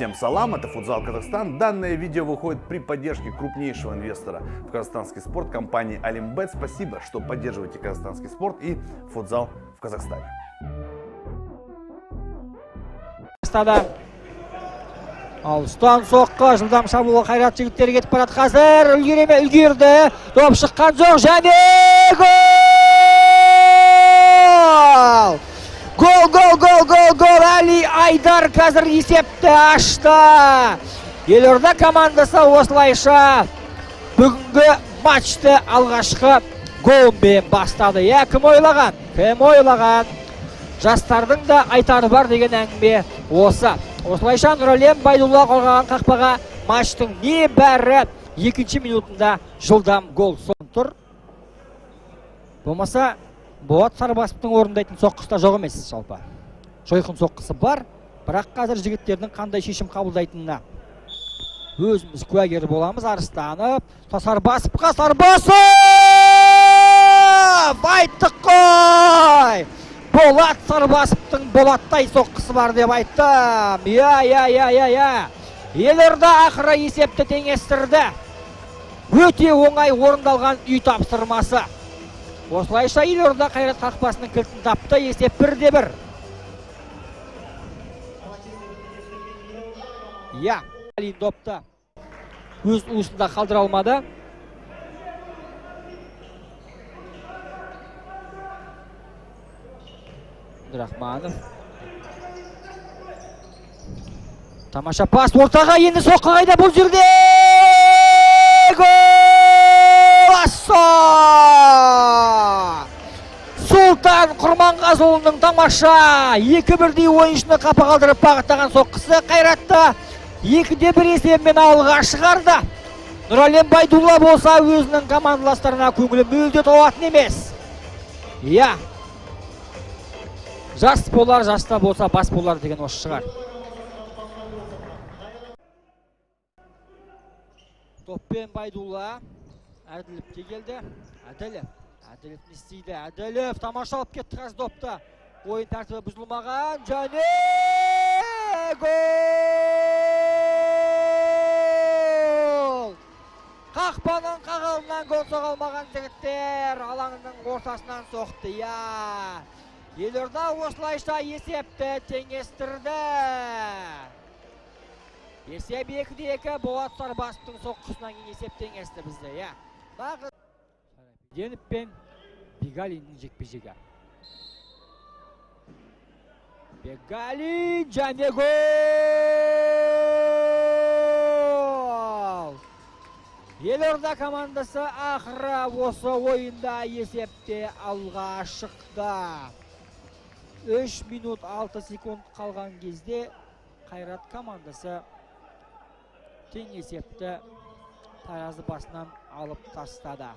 Всем салам, это Футзал Казахстан. Данное видео выходит при поддержке крупнейшего инвестора в казахстанский спорт компании Алимбет. Спасибо, что поддерживаете казахстанский спорт и футзал в Казахстане. Алыстан соққы, жылдам шабуылға Қайрат жігіттері кетіп барады. Қазір үлгереме үлгерді. Доп шыққан жоқ және гол! Али Айдар қазір есепті ашты. Елорда командасы осылайша бүгінгі матчты алғашқы голмен бастады. Кім ойлаған? Жастардың да айтары бар деген әңгіме осы. Осылайша Нұралем Байдулла қорғаған қақпаға матчтың небәрі 2-ші минутында жылдам гол соғып тұр. Болмаса Болат Сарбасовтың орындайтын соққысы жоқ емес жалпы. Жойқын соққысы бар, бірақ қазір жігіттердің қандай шешім қабылдайтынына өзіміз куәгер боламыз. Арыстанов, Сарбасовқа, Сарбасов! Айттық қой! Болат Сарбасовтың Болаттай соққысы бар деп айттым. Елорда ақыры есепті теңестірді. Өте оңай орындалған үй тапсырмасы. Осылайша Елорда Қайрат қақпасының кілтін тапты. Есеп 1-1. Алин допты өз уысында қалдыра алмады. Рахманов. Тамаша пас ортаға, енді соққы қайда бұл жерде? Гол! Сұлтан Құрманғазыұлының тамаша 2-1 ойыншыны қапа қалдырып бағыттаған соққысы Қайратты 2-1 есебімен алға шығарды. Нұралем Байдулла болса өзінің командаластарына көңілі мүлде толатын емес. Жас болар, жаста болса бас болар деген осы шығар. Топпен Байдулла. Әділіп келді. Әділіп не істейді? Әділіп тамаша алып кетті қазір допты. Ойын тәртібі бұзылмаған. Және гол! Қақпаның қағылынан гол соғылмаған жігіттер алаңның ортасынан соқты. Елорда осылайша есепті теңестірді. Есеп 2-2, Болат Сарбасовтың соққысынан кейін есеп теңесті бізде. Деніп пен Бегалиннің жекпе-жегі. Бегалин және гол! Елорда командасы ақыры осы ойында есепте алға шықты. 3 минут 6 секунд қалған кезде Қайрат командасы тең есепті таразы басынан алып тастады.